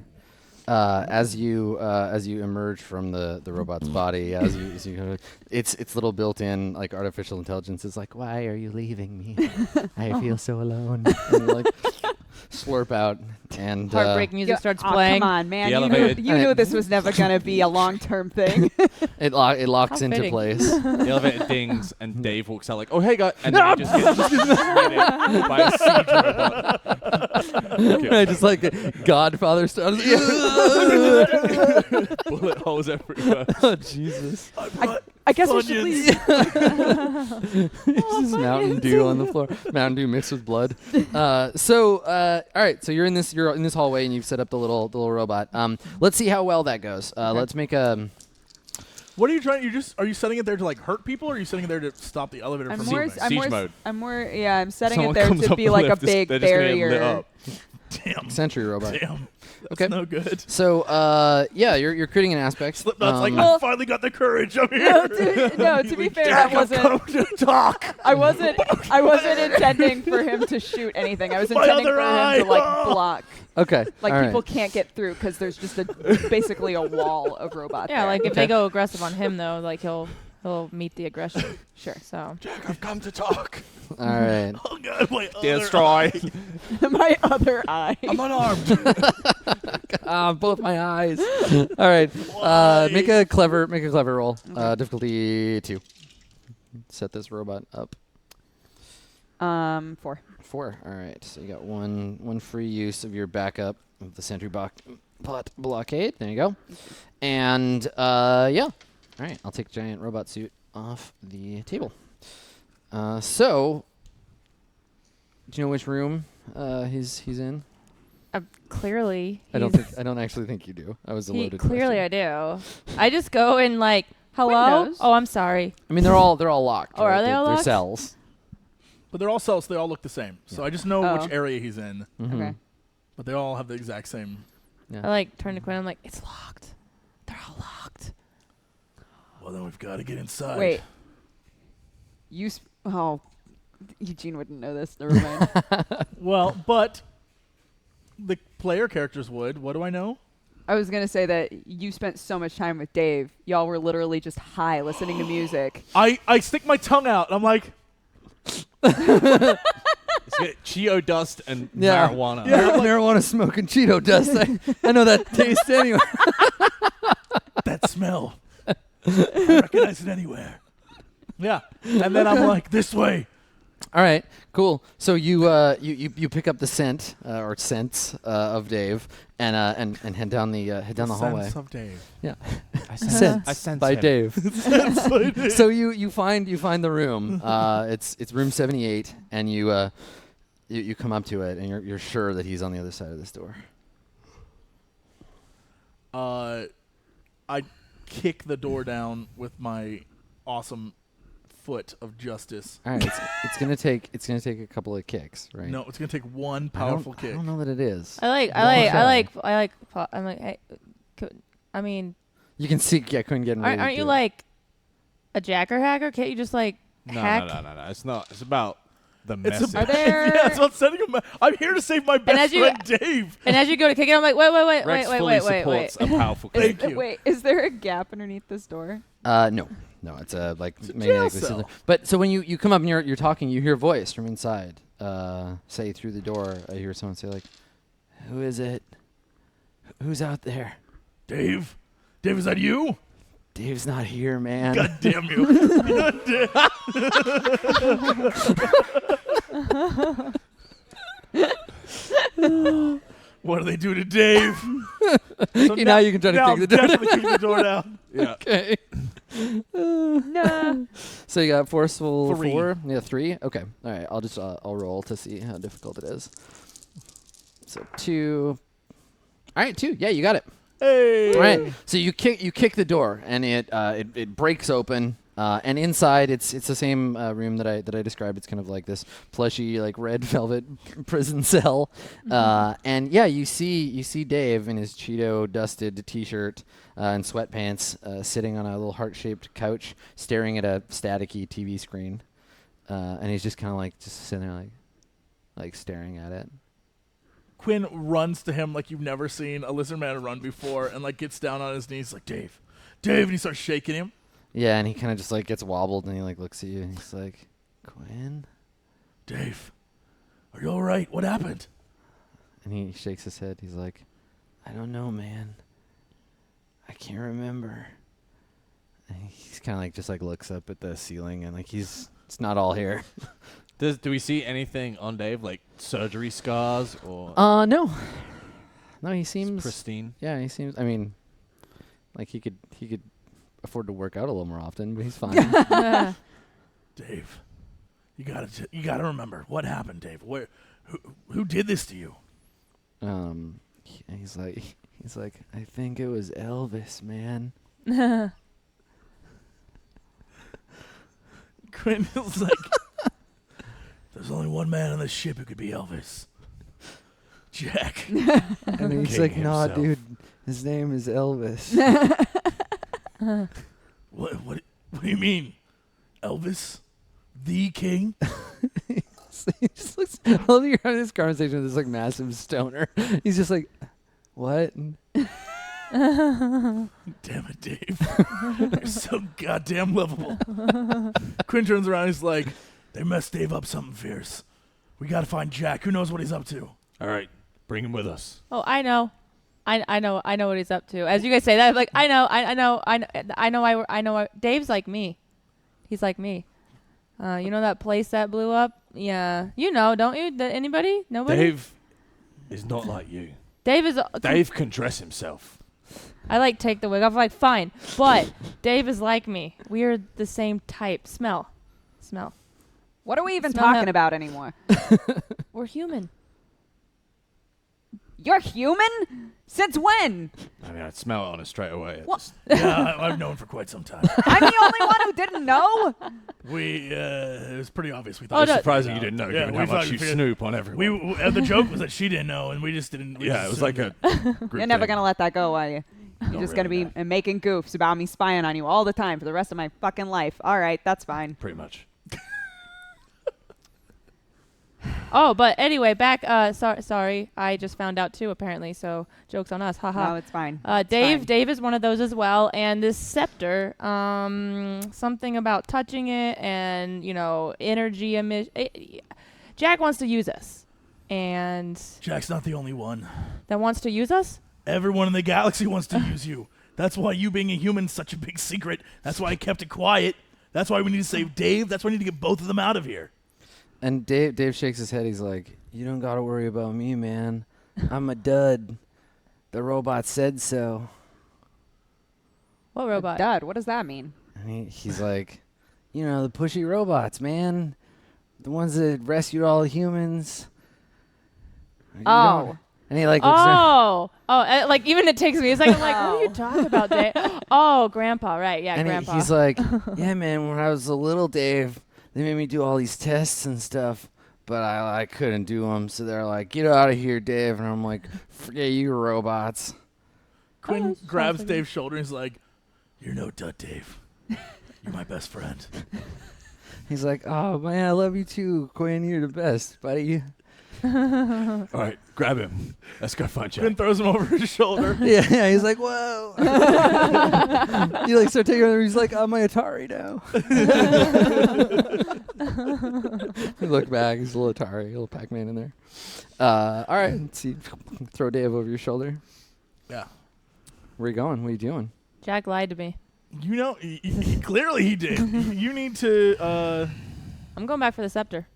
As you emerge from the robot's body, as you go, its little built-in like artificial intelligence is like, why are you leaving me? I feel so alone. And you like slurp out and Heartbreak music starts Oh, playing. come on, man! The You elevator- knew this was never gonna be a long-term thing. it locks How into fitting. place. The elevator dings, and Dave walks out like, "Oh, hey, guys!" And then he just gets shredded by a siege robot. Okay. Just like Godfather style. Bullet holes everywhere. Oh Jesus! I guess we should leave. It's just Mountain Dew on the floor. Mountain Dew mixed with blood. All right. So you're in this hallway and you've set up the little robot. Let's see how well that goes. Let's make a. What are you trying? Are you setting it there to like hurt people, or are you setting it there to stop the elevator I'm from more, moving? I'm Siege more, mode. I'm more, yeah. I'm setting Someone it there comes to up be the like a lift, big they're just gonna get lit barrier. up. Damn. Sentry robot. Damn. That's Okay. no good. So, yeah, you're creating an aspect. Slipknot's like, I finally got the courage. I'm here. To be fair, that wasn't. Come to talk. I wasn't intending for him to shoot anything. I was My intending other for eye. him to like block. Okay. Like all people right. can't get through because there's just basically a wall of robots. Yeah, there. like if Okay. they go aggressive on him though, like he'll meet the aggression. Sure. So Jack, I've come to talk. All right. Oh, God, my other Destroy. eye. My other eye. I'm unarmed. Both my eyes. All right. Why? Make a clever roll. Difficulty 2. Set this robot up. 4. 4. All right. So you got one free use of your backup of the sentry blockade. There you go. And yeah. All right. I'll take giant robot suit off the table. So, do you know which room he's in? clearly, I don't actually think you do. I was a loaded clearly question. I do. I just go and like, hello. Windows. Oh, I'm sorry. I mean, they're all locked. Oh, right? are they all They're locked? cells. But they're all cells. They all look the same. So I just know Oh. which area he's in. Mhm. Okay. But they all have the exact same. Yeah. I like turn to Quinn. I'm like, it's locked. They're all locked. Well, then we've got to get inside. Wait. Eugene wouldn't know this. Never mind. Well, but the player characters would. What do I know? I was gonna say that you spent so much time with Dave. Y'all were literally just high listening to music. I stick my tongue out. And I'm like, It's got Cheeto dust and Yeah. marijuana. Yeah, marijuana smoking Cheeto dust. I know that taste anyway. that smell. I recognize it anywhere. Yeah. And then I'm like, this way. All right, cool. So you pick up the scent or scents of Dave and head down the hallway. Sense of Dave. Yeah, I sense by him. Dave. Sense by Dave. So you find the room. It's room 78, and you come up to it, and you're sure that he's on the other side of this door. I kick the door down with my awesome foot of justice. All right, it's gonna take a couple of kicks, right? No, it's gonna take one I powerful don't, kick. I don't know that it is. I'm like, hey, I mean, You can see, yeah, couldn't get. aren't you like a jacker hacker? Can't you just like hack? No. It's not. It's about the It's message. Are there? yeah, it's about sending him. I'm here to save my best as you- friend Dave. And as you go to kick it, I'm like, wait, Rex fully supports a powerful kick. Thank you. Wait, is there a gap underneath this door? No, it's like It's a maybe jail like this. cell. But so when you come up and you're talking, you hear a voice from inside. Say through the door, I hear someone say like, "Who is it? Who's out there?" Dave? Dave, is that you? Dave's not here, man. God damn you. God damn. What do they do to Dave? So Okay, now you can try to now kick the door I'm definitely kicking the door down. Yeah. Okay. Nah. So you got forceful 3. 4. Yeah, 3. Okay. All right. I'll just I'll roll to see how difficult it is. So 2. All right, 2. Yeah, you got it. Hey. All right. So you kick the door, and it breaks open. And inside, it's the same room that I described. It's kind of like this plushy, like red velvet prison cell. And yeah, you see Dave in his Cheeto dusted T-shirt and sweatpants, sitting on a little heart-shaped couch, staring at a staticky TV screen. And he's just kind of like just sitting there, like staring at it. Quinn runs to him like you've never seen a lizard man run before, and like gets down on his knees like, Dave, and he starts shaking him. Yeah, and he kind of just like gets wobbled, and he like looks at you, and he's like, "Quinn?" Dave, are you all right? What happened? And he shakes his head. He's like, "I don't know, man. I can't remember." And he's kind of like just like looks up at the ceiling, and like it's not all here. Do we see anything on Dave, like surgery scars or No, he seems pristine? Yeah, he seems. I mean, like he could afford to work out a little more often, but he's fine. Dave, you gotta remember what happened, Dave. Who did this to you? He's like, I think it was Elvis, man. Quinn is like, there's only one man on this ship who could be Elvis. Jack. And he's King like, nah, himself. dude, his name is Elvis. What do you mean? Elvis? The king? He just looks, I love that you're having this conversation with this like massive stoner. He's just like, what? Damn it, Dave. You're so goddamn lovable. Quinn turns around and he's like, they messed Dave up something fierce. We gotta find Jack. Who knows what he's up to? All right, bring him with us. Oh, I know. I know what he's up to. As you guys say that, I'm like, I know. Dave's like me. He's like me. You know that place that blew up? Yeah. You know, don't you? Anybody? Nobody? Dave is not like you. Dave is... Dave can dress himself. I like take the wig off. Like, fine. But Dave is like me. We're the same type. Smell. What are we even Smell talking him. about anymore? We're human. You're human? Since when? I mean, I'd smell it on it straight away. What? Yeah, I've known for quite some time. I'm the only one who didn't know? It was pretty obvious. We Oh, thought. no. It's surprising you didn't know, Yeah, given we how thought much we you figured- snoop on everyone. The joke was that she didn't know, and we just didn't. Yeah, it was like a group You're never thing. going to let that go, are you? You're Not just going to really, be making goofs about me spying on you all the time for the rest of my fucking life. All right, that's fine. Pretty much. Oh, but anyway, back. Sorry. I just found out too, apparently. So, joke's on us. Haha. No, it's fine. Dave fine. is one of those as well, and this scepter, something about touching it and, energy emission. Jack wants to use us, and Jack's not the only one. that wants to use us? Everyone in the galaxy wants to use you. That's why you being a human is such a big secret. That's why I kept it quiet. That's why we need to save Dave. That's why we need to get both of them out of here. And Dave shakes his head. He's like, you don't got to worry about me, man. I'm a dud. The robot said so. What robot? Dud, what does that mean? And he's like, the pushy robots, man. The ones that rescued all the humans. You Oh. don't- And he like looks around. Like even it takes me a second. I'm like, what are you talking about, Dave? Oh, Grandpa, right? Yeah, And Grandpa. he's like, yeah, man, when I was a little Dave, they made me do all these tests and stuff, but I couldn't do them. So they're like, get out of here, Dave. And I'm like, forget you robots. Quinn that grabs sounds like Dave's shoulder and is like, you're no dud, Dave. You're my best friend. He's like, oh, man, I love you too, Quinn. You're the best, buddy. All right, grab him. Let's go find Jack. Quinn throws him over his shoulder. Yeah, he's like, whoa. You like start taking over. He's like, I'm my Atari now. You look back. He's a little Atari, a little Pac-Man in there. All right, let's see. Throw Dave over your shoulder. Yeah. Where are you going? What are you doing? Jack lied to me. Clearly he did. You need to. I'm going back for the scepter.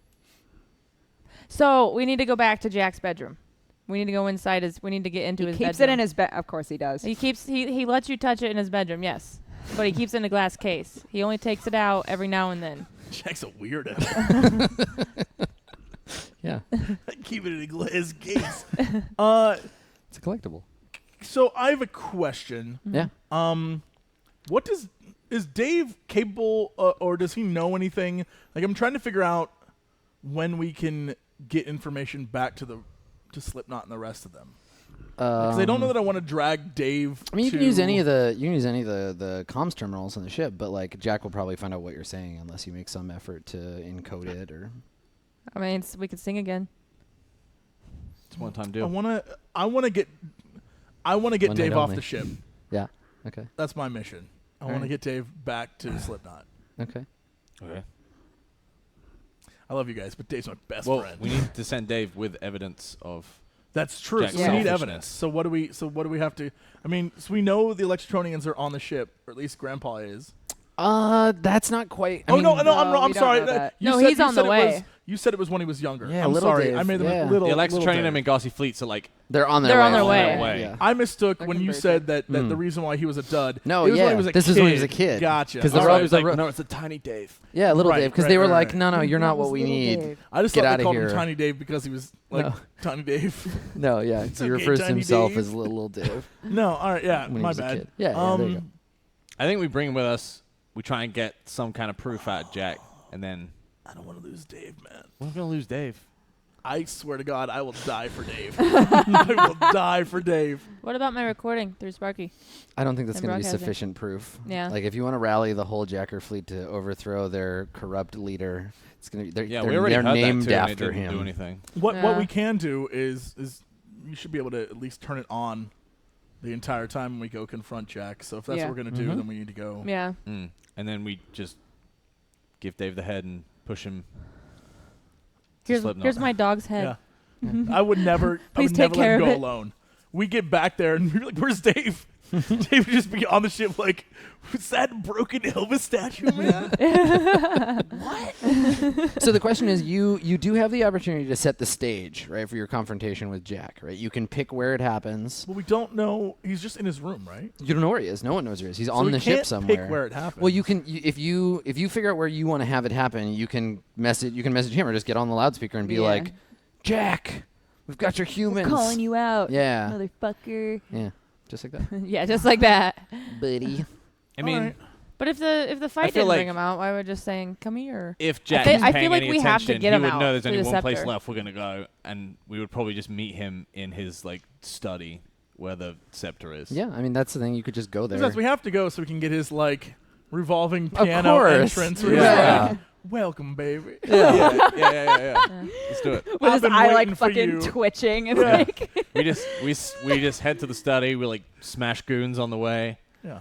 So we need to go back to Jack's bedroom. We need to go inside his. We need to get into his He keeps bedroom. it in his bed. Of course he does. He lets you touch it in his bedroom. Yes, but he keeps it in a glass case. He only takes it out every now and then. Jack's a weirdo. Yeah, Keep it in his case. it's a collectible. So I have a question. Yeah. What is Dave capable, or does he know anything? Like, I'm trying to figure out when we can get information back to Slipknot and the rest of them. Because I don't know that I want to drag Dave. I mean, you can use any of the comms terminals on the ship, but like Jack will probably find out what you're saying unless you make some effort to encode it or. I mean, we could sing again. It's one time I deal. want to get One Dave night off only. the ship. Yeah. Okay. That's my mission. I want to Alright. get Dave back to Slipknot. Okay. Okay. I love you guys, but Dave's my best Well, friend. we need to send Dave with evidence of. That's true. Jack's So we need selfishness. evidence. So what do we have to? I mean, so we know the Electronians are on the ship, or at least Grandpa is. That's not quite. I Oh mean, no, I'm wrong. I'm we don't sorry. know that. No, he's on the way. You said it was when he was younger. Yeah, I'm little sorry. Dave, I made them yeah. a little. The little Electronian Dave. and Galaxy fleets are like. they're on their They're way. on their way. way. Yeah. I mistook They're when you converging. said that the reason why he was a dud. No, it was yeah. when he was a This kid. is when he was a kid. Gotcha. 'Cause the All ro- right. It was like, no, it's a tiny Dave. Yeah, little Right, Dave, because right, they were right, like, right. no, you're That not was what we little need. Dave. I just Get thought outta they called here. him Tiny Dave because he was like No. Tiny Dave. No, yeah, It's he okay, refers to Tiny himself Dave. as little Dave No, all right, yeah, when he my was a bad. kid. Yeah, there you go. I think we bring him with us. We try and get some kind of proof out of Jack, and then I don't want to lose Dave, man. we're gonna lose Dave. I swear to God, I will die for Dave. I will die for Dave. What about my recording through Sparky? I don't think that's And going to be broadcasting. sufficient proof. Yeah. Like, if you want to rally the whole Jacker fleet to overthrow their corrupt leader, it's going to be. Yeah, they're, we already they're heard named that too, and after it didn't him. do anything. What Yeah. we can do is you should be able to at least turn it on the entire time we go confront Jack. So if that's Yeah. what we're going to do, Mhm. then we need to go. Yeah. And then we just give Dave the head and push him. to Slipknot. Here's my dog's head. Yeah. I would never, Please I would take never let care him of go it. alone. We get back there and we're like, "Where's Dave?" Dave would just be on the ship like, "Was that broken Elvis statue, man?" So the question is, you do have the opportunity to set the stage, right, for your confrontation with Jack, right? You can pick where it happens. Well, we don't know. He's just in his room, right? You don't know where he is. No one knows where he is. He's So on we the can't ship somewhere. Pick where it happens. Well, if you figure out where you want to have it happen, you can message him or just get on the loudspeaker and be Yeah. like, "Jack, we've got your humans." We're calling you out, Yeah. motherfucker. Yeah. Just like that. Yeah, just like that. Buddy. I mean, Alright. But if the fight feel didn't like- bring him out, why would just saying, "Come here"? if Jack I is feel paying like any we have to attention, get he him would out know there's through only the one place scepter. left. We're gonna go, and we would probably just meet him in his like study where the scepter is. Yeah, I mean, that's the thing. You could just go there. Besides, we have to go so we can get his like revolving piano course. entrance. Yeah. Where he's Yeah. like, "Welcome, baby." Yeah. Let's do it. With I've his been eye like waiting for fucking you. twitching and Yeah. like. We just head to the study. We like smash goons on the way. Yeah.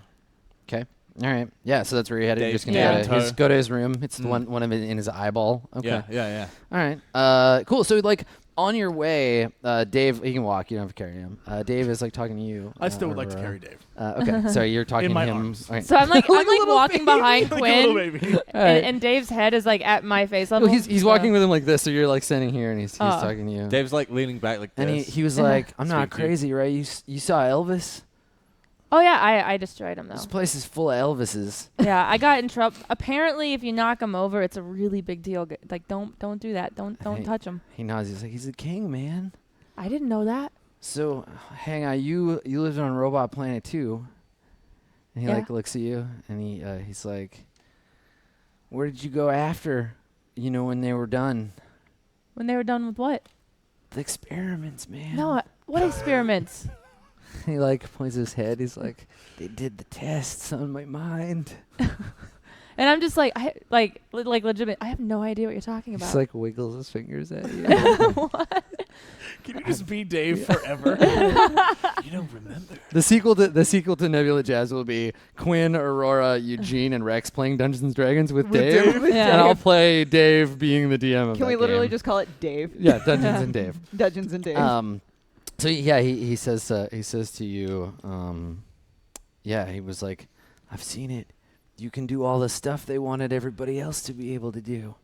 Okay. All right. Yeah, so that's where you're headed. You're Dave- just going Yeah. to go to his room. It's the Mm. one of it in his eyeball. Okay. Yeah. All right. Cool. So, like, on your way, Dave, he can walk. You don't have to carry him. Dave is, like, talking to you. I still would like to Aurora. carry Dave. Okay. So you're talking In my to him. arms. Okay. So I'm like Like a little walking baby. behind Like a little Quinn, baby. All right. and Dave's head is like at my face level. Well, he's so- walking with him like this, so you're, like, standing here, and he's Oh. talking to you. Dave's like leaning back like and this. he was like, "I'm not Sweet dude. crazy, right? You saw Elvis? Oh yeah, I destroyed him though. This place is full of Elvises." Yeah, I got in trouble. Apparently, if you knock him over, it's a really big deal. Like, don't do that. Don't Hey. touch him. He nods. He's like, "He's a king, man." I didn't know that. So, hang on, you lived on Robot Planet too? And he Yeah. like looks at you, and he's like, "Where did you go after? When they were done? When they were done with what? The experiments, man." No, what experiments? He like points his head. He's like, "They did the tests on my mind." And I'm just like, like legitimate. I have no idea what you're talking about. He's like wiggles his fingers at you. Can you just be Dave forever? you don't remember. The sequel to Nebula Jazz will be Quinn, Aurora, Eugene, and Rex playing Dungeons and Dragons with Dave. Yeah. And I'll play Dave being the DM of Can that we literally game. just call it Dave? Yeah, Dungeons and Dave. Dungeons and Dave. So yeah, he says to you, yeah, he was like, "I've seen it. You can do all the stuff they wanted everybody else to be able to do."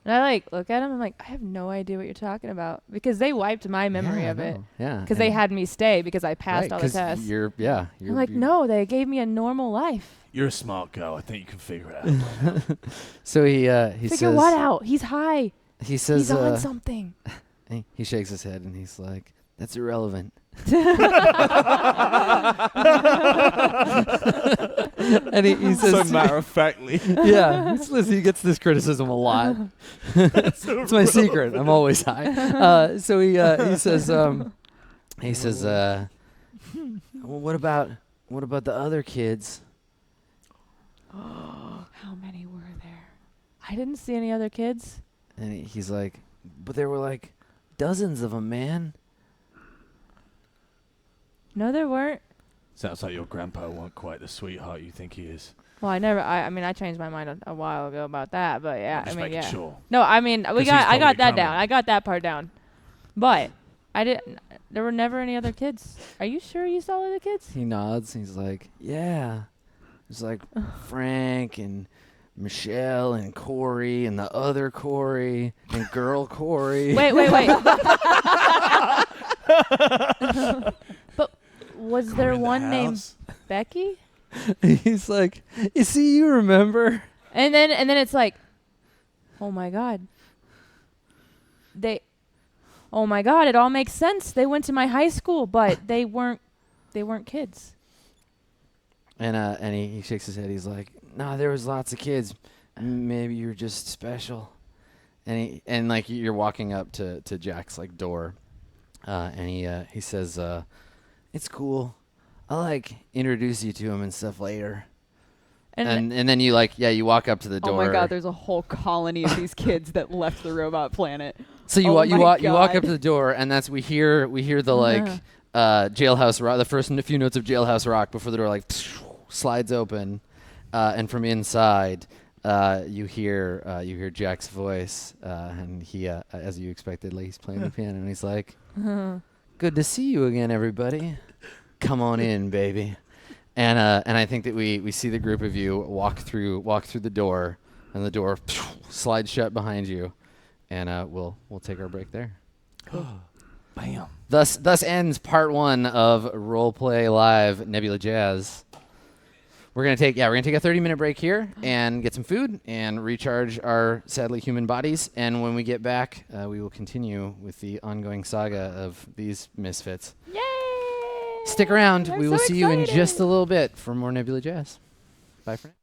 And I like look at him. I'm like, I have no idea what you're talking about because they wiped my memory Yeah, of it. Yeah, Because they had me stay because I passed right, all the 'cause tests. You're I'm like, no, they gave me a normal life. You're a smart girl. I think you can figure it out. So he Figure says what out? He's high. he says He's on something. he shakes his head and he's like, "That's irrelevant." And he says, so matter of factly. yeah, listen, he gets this criticism a lot. It's my secret. I'm always high. So he says, well, what about the other kids? How many were there? I didn't see any other kids. And he's like, but there were like dozens of them, man. No, there weren't. Sounds like your grandpa wasn't quite the sweetheart you think he is. Well, I mean, I changed my mind a while ago about that, but yeah, Just I mean, making yeah. sure. No, I mean, I he's got probably that coming. down. I got that part down. But I didn't. There were never any other kids. Are you sure you saw other kids? He nods. He's like, yeah. It's like Frank and Michelle and Corey and the other Corey and girl Corey. Wait. But was there one named Becky? He's like, you see, you remember? And then it's like, oh my God. Oh my God, it all makes sense. They went to my high school, but they weren't kids. And he shakes his head. He's like, nah, there was lots of kids. Maybe you're just special. and like you're walking up to Jack's like door, and he says, "It's cool. I'll like introduce you to him and stuff later." And then you you walk up to the door. Oh my god, there's a whole colony of these kids that left the robot planet. So you walk up to the door, and that's we hear the like Jailhouse Rock, the first few notes of Jailhouse Rock before the door like slides open, and from inside you hear Jack's voice, and he as you expected, like he's playing the piano, and he's like, "Good to see you again, everybody. Come on in, baby." And I think that we see the group of you walk through the door, and the door slides shut behind you, and we'll take our break there. Cool. Bam. Thus ends part 1 of Roleplay Live Nebula Jazz. We're gonna take a 30-minute break here and get some food and recharge our sadly human bodies, and when we get back, we will continue with the ongoing saga of these misfits. Yay! Stick around. I'm We will so see you in excited. just a little bit for more Nebula Jazz. Bye for now.